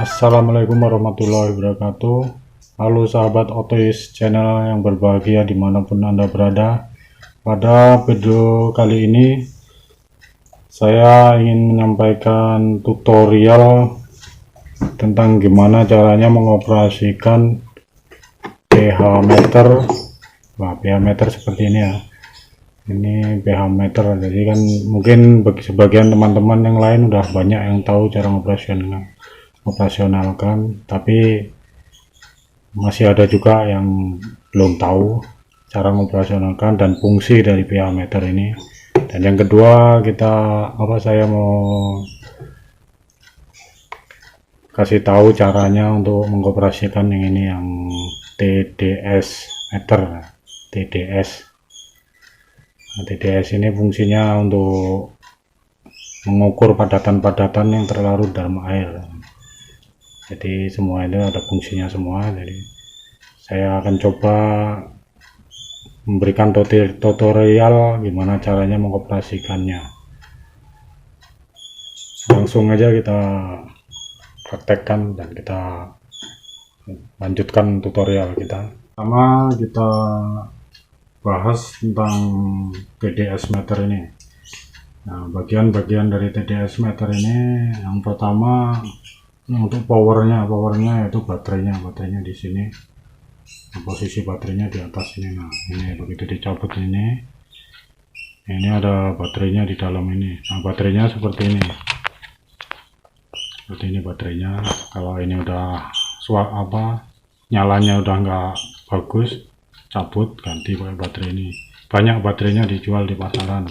Assalamualaikum warahmatullahi wabarakatuh. Halo sahabat Otois channel yang berbahagia dimanapun Anda berada. Pada video kali ini saya ingin menyampaikan tutorial tentang gimana caranya mengoperasikan pH meter. Nah, pH meter seperti ini ya. Ini pH meter, jadi kan mungkin bagi sebagian teman-teman yang lain udah banyak yang tahu cara operasionalkan, tapi masih ada juga yang belum tahu cara operasionalkan dan fungsi dari pH meter ini. Dan yang kedua, saya mau kasih tahu caranya untuk mengoperasikan yang ini, yang TDS meter. TDS ini fungsinya untuk mengukur padatan-padatan yang terlarut dalam air. Jadi semua itu ada fungsinya semua. Jadi saya akan coba memberikan tutorial gimana caranya mengoperasikannya. Langsung aja kita praktekkan dan kita lanjutkan tutorial kita. Pertama kita bahas tentang TDS meter ini. Nah, bagian-bagian dari TDS meter ini, yang pertama untuk powernya yaitu baterainya di sini. Nah, posisi baterainya di atas ini. Nah, ini begitu dicabut ini ada baterainya di dalam ini. Nah, baterainya seperti ini baterainya. Kalau ini udah nyalanya udah nggak bagus, cabut, ganti pakai baterai ini. Banyak baterainya dijual di pasaran.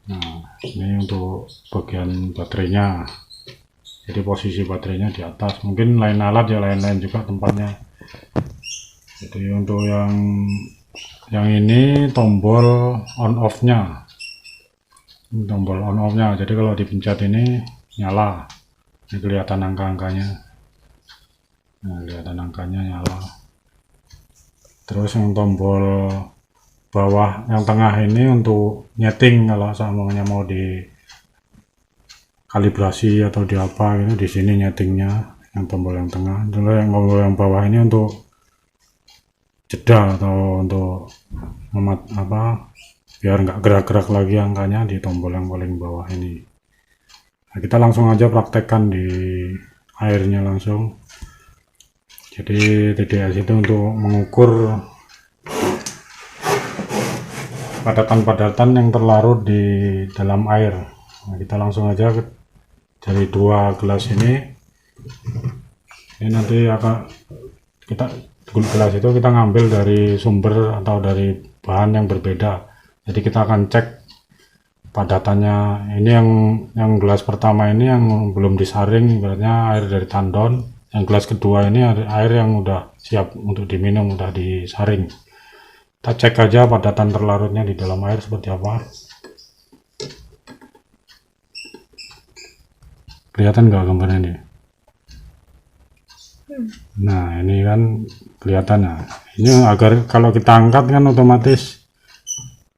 Nah, ini untuk bagian baterainya. Jadi posisi baterainya di atas. Mungkin lain alat ya lain-lain juga tempatnya. Jadi untuk yang ini tombol on off-nya. Jadi kalau dipencet ini nyala. Ini kelihatan angka-angkanya. Nah, kelihatan angkanya nyala. Terus yang tombol bawah yang tengah ini untuk nyeting, kalau semuanya mau di kalibrasi atau di apa gitu, di sini nyetingnya yang tombol yang tengah. Dulu yang tombol yang bawah ini untuk jeda atau untuk biar nggak gerak-gerak lagi angkanya di tombol yang paling bawah ini. Nah, kita langsung aja praktekkan di airnya langsung. Jadi TDS itu untuk mengukur padatan-padatan yang terlarut di dalam air. Nah, kita langsung aja dari 2 gelas ini nanti gelas itu kita ngambil dari sumber atau dari bahan yang berbeda. Jadi kita akan cek padatannya. Ini yang gelas pertama ini yang belum disaring, ibaratnya air dari tandon. Yang gelas kedua ini air yang udah siap untuk diminum, udah disaring. Kita cek aja padatan terlarutnya di dalam air seperti apa. Kelihatan nggak gambarnya ini? Nah, ini kan kelihatan ya. Ini agar kalau kita angkat kan otomatis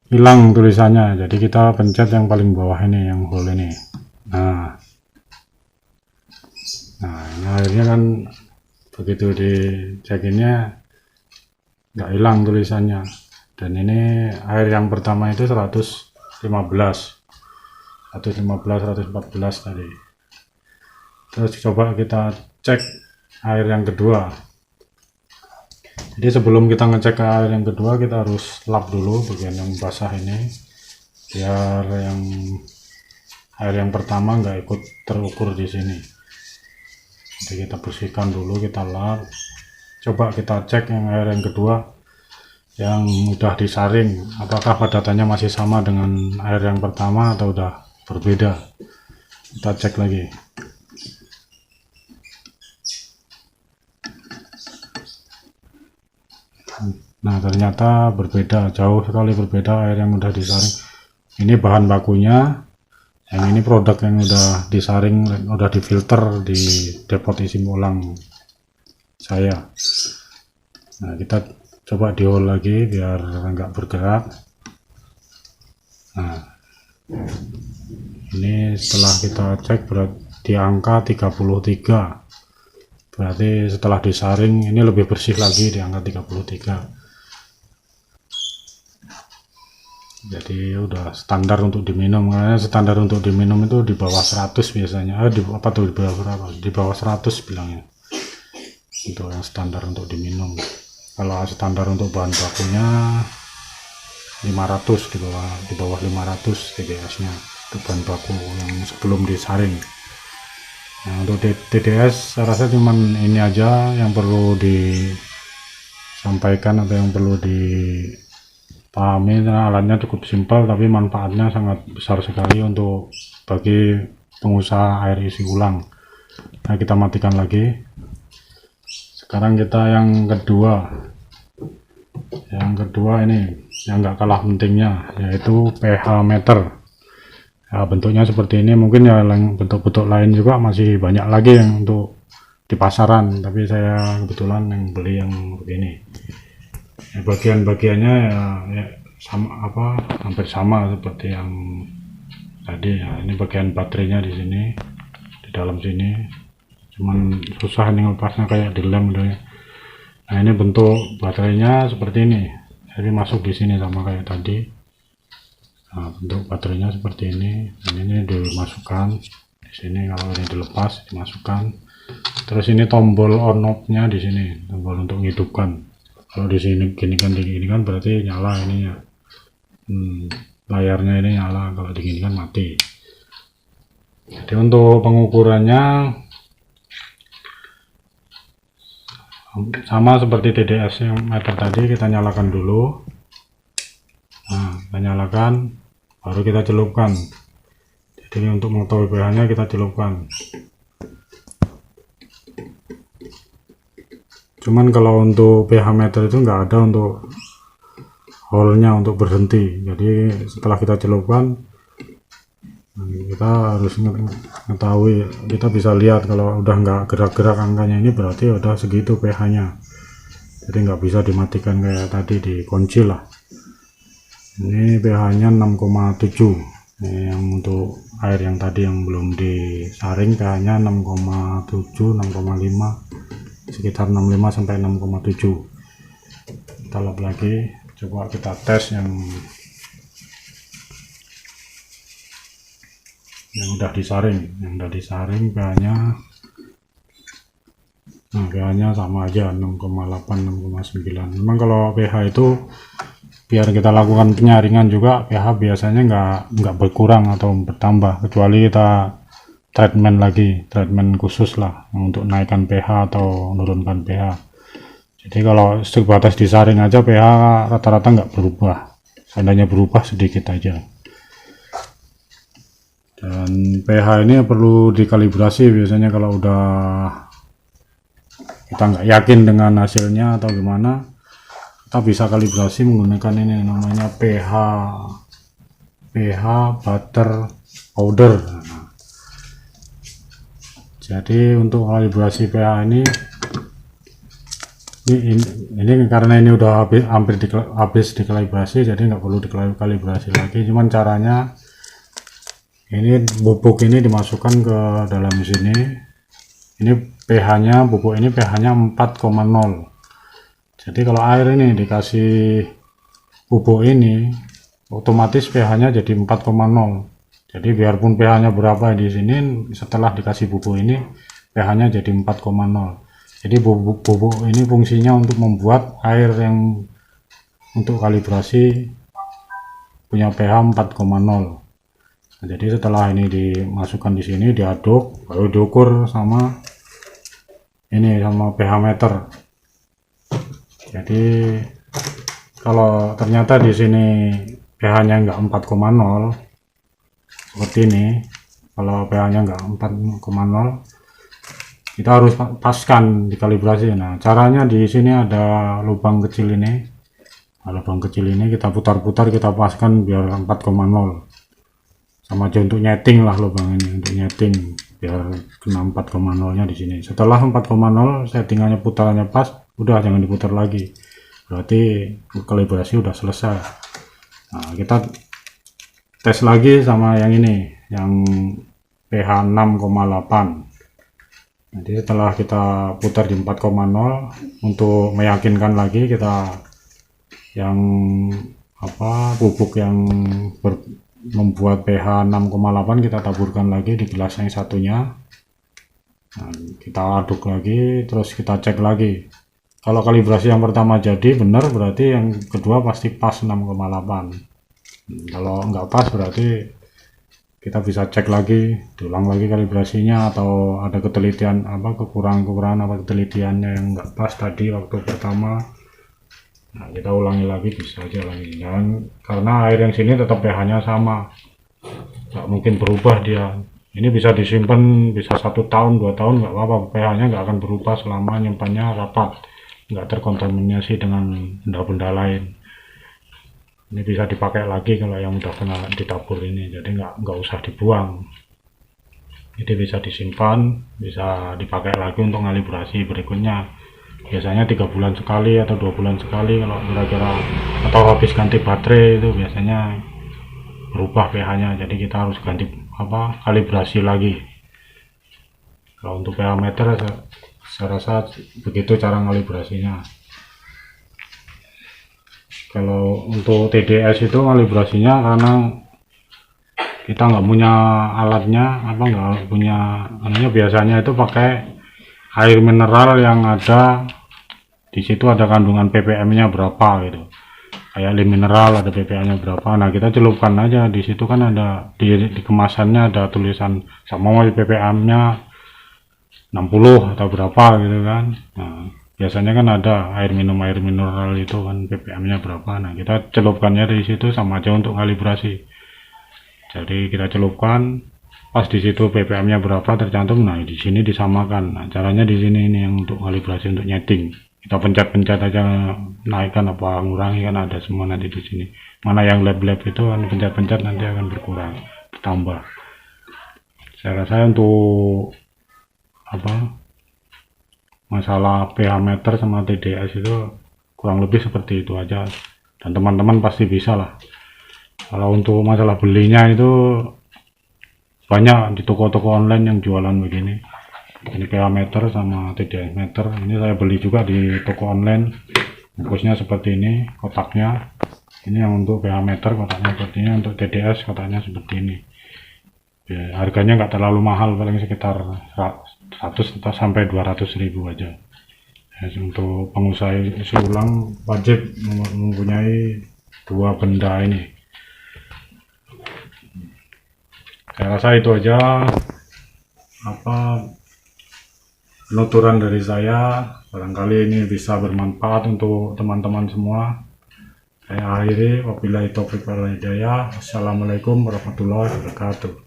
hilang tulisannya. Jadi kita pencet yang paling bawah ini, yang hole ini. Nah, ini akhirnya kan begitu dicekinnya nggak hilang tulisannya. Dan ini air yang pertama itu 114 tadi. Terus coba kita cek air yang kedua. Jadi sebelum kita ngecek air yang kedua, kita harus lap dulu bagian yang basah ini, biar yang air yang pertama nggak ikut terukur di sini. Jadi kita bersihkan dulu, kita lap. Coba kita cek yang air yang kedua yang udah disaring, apakah padatannya masih sama dengan air yang pertama atau udah berbeda. Kita cek lagi. Nah, ternyata berbeda, jauh sekali berbeda air yang udah disaring. Ini bahan bakunya, yang ini produk yang udah disaring, udah difilter di depot isi ulang saya. Nah, kita coba di hold lagi biar nggak bergerak. Nah, ini setelah kita cek di angka 33. Berarti setelah disaring ini lebih bersih lagi di angka 33. Jadi udah standar untuk diminum, karena standar untuk diminum itu di bawah 100 biasanya. Di apa tuh, di bawah berapa? Di bawah 100 bilangnya. Untuk yang standar untuk diminum. Kalau standar untuk bahan bakunya 500, di bawah 500 TDS-nya untuk bahan baku yang sebelum disaring. Nah, untuk TDS saya rasa cuman ini aja yang perlu disampaikan atau yang perlu dipahami. Nah, alatnya cukup simpel tapi manfaatnya sangat besar sekali untuk bagi pengusaha air isi ulang. Nah, kita matikan lagi. Sekarang kita yang kedua. Yang kedua ini yang nggak kalah pentingnya, yaitu pH meter. Ya, bentuknya seperti ini. Mungkin ya bentuk-bentuk lain juga masih banyak lagi yang untuk di pasaran, tapi saya kebetulan yang beli yang begini. Ya, bagian-bagiannya ya sama, hampir sama seperti yang tadi. Ya, ini bagian baterainya di sini, di dalam sini. Cuman susah nih lepasnya, kayak dilem gitu ya. Nah, ini bentuk baterainya seperti ini. Jadi masuk di sini sama kayak tadi. Nah, bentuk baterainya seperti ini. Ini dimasukkan di sini, kalau ini dilepas dimasukkan. Terus ini tombol on off-nya di sini, tombol untuk menghidupkan. Kalau di sini gini kan berarti nyala ininya. Layarnya ini nyala, kalau diginikan mati. Jadi untuk pengukurannya sama seperti TDS yang meter tadi, kita nyalakan dulu. Nah, kita nyalakan, baru kita celupkan. Jadi untuk mengetahui pH nya kita celupkan. Cuman kalau untuk pH meter itu nggak ada untuk hole-nya untuk berhenti. Jadi setelah kita celupkan, kita harus mengetahui, kita bisa lihat kalau udah nggak gerak-gerak angkanya ini berarti udah segitu pH nya. Jadi nggak bisa dimatikan kayak tadi, dikunci lah. Ini pH nya 6,7. Yang untuk air yang tadi yang belum disaring pH nya 6,7, 6,5, sekitar 65 sampai 6,7. Kita lap lagi, coba kita tes yang udah disaring. Yang udah disaring pH nya, nah pH nya sama aja 6,8, 6,9. Memang kalau pH itu biar kita lakukan penyaringan juga, pH biasanya nggak berkurang atau bertambah, kecuali kita treatment khusus lah untuk naikkan pH atau menurunkan pH. Jadi kalau sebatas disaring aja pH rata-rata nggak berubah, seandainya berubah sedikit aja. Dan pH ini perlu dikalibrasi biasanya kalau udah kita nggak yakin dengan hasilnya atau gimana. Kita bisa kalibrasi menggunakan ini, namanya pH butter powder. Jadi untuk kalibrasi pH ini karena ini udah hampir habis dikalibrasi, jadi nggak perlu dikalibrasi lagi. Cuman caranya ini, bubuk ini dimasukkan ke dalam sini. Ini pH nya, bubuk ini pH nya 4,0. Jadi kalau air ini dikasih bubuk ini, otomatis pH-nya jadi 4,0. Jadi biarpun pH-nya berapa di sini, setelah dikasih bubuk ini pH-nya jadi 4,0. Jadi bubuk ini fungsinya untuk membuat air yang untuk kalibrasi punya pH 4,0. Nah, jadi setelah ini dimasukkan di sini, diaduk, baru diukur sama ini, sama pH meter. Jadi kalau ternyata di sini pH-nya enggak 4,0 seperti ini, kalau pH-nya enggak 4,0, kita harus paskan dikalibrasi. Nah, caranya di sini ada lubang kecil ini. Nah, lubang kecil ini kita putar-putar, kita paskan biar 4,0. Sama aja untuk nyeting lah lubang ini, untuk nyeting biar kena 4,0 nya di sini. Setelah 4,0 settingannya, putarannya pas, udah jangan diputar lagi, berarti kalibrasi udah selesai. Nah, kita tes lagi sama yang ini, yang pH 6,8. Nanti setelah kita putar di 4,0 untuk meyakinkan lagi, kita yang bubuk yang membuat pH 6,8 kita taburkan lagi di gelas yang satunya. Nah, kita aduk lagi, terus kita cek lagi. Kalau kalibrasi yang pertama jadi benar, berarti yang kedua pasti pas 6,8. Kalau nggak pas berarti kita bisa cek lagi, diulang lagi kalibrasinya, atau ada ketelitian kekurangan ketelitiannya yang nggak pas tadi waktu pertama. Nah, kita ulangi lagi, bisa aja lagi. Dan karena air yang sini tetap pH-nya sama, nggak mungkin berubah dia. Ini bisa disimpan bisa 1 tahun 2 tahun nggak apa-apa, pH-nya nggak akan berubah selama nyimpannya rapat, nggak terkontaminasi dengan benda-benda lain. Ini bisa dipakai lagi kalau yang udah kena ditabur ini, jadi nggak usah dibuang. Jadi bisa disimpan, bisa dipakai lagi untuk kalibrasi berikutnya. Biasanya 3 bulan sekali atau 2 bulan sekali kalau kira-kira, atau habis ganti baterai itu biasanya berubah pH-nya, jadi kita harus ganti kalibrasi lagi. Kalau untuk pH meter saya rasa begitu cara kalibrasinya. Kalau untuk TDS itu kalibrasinya, karena kita nggak punya alatnya, nggak punya biasanya itu pakai air mineral yang ada di situ, ada kandungan ppm-nya berapa gitu, kayak air mineral ada ppm-nya berapa. Nah, kita celupkan aja di situ, kan ada di kemasannya ada tulisan sama ppm-nya 60 atau berapa gitu kan. Nah, biasanya kan ada air mineral itu kan ppm-nya berapa. Nah, kita celupkannya dari situ, sama aja untuk kalibrasi. Jadi kita celupkan, pas di situ ppm-nya berapa tercantum, nah di sini disamakan. Nah, caranya di sini ini yang untuk kalibrasi, untuk nyeting. Kita pencet-pencet aja, naikkan apa ngurangi, kan ada semua nanti di sini. Mana yang lab-lab itu kan pencet-pencet nanti akan berkurang, bertambah. Saya rasa untuk masalah pH meter sama TDS itu kurang lebih seperti itu aja, dan teman-teman pasti bisa lah. Kalau untuk masalah belinya itu banyak di toko-toko online yang jualan begini, ini pH meter sama TDS meter. Ini saya beli juga di toko online, bungkusnya seperti ini kotaknya. Ini yang untuk pH meter kotaknya seperti ini, untuk TDS kotaknya seperti ini. Ya, harganya nggak terlalu mahal, paling sekitar 100 sampai 200.000 aja. Ya, untuk pengusaha isi ulang wajib mempunyai 2 benda ini. Saya rasa itu aja penuturan dari saya, barangkali ini bisa bermanfaat untuk teman-teman semua. Saya akhiri, wabillahi taufiq wal hidayah. Assalamualaikum warahmatullahi wabarakatuh.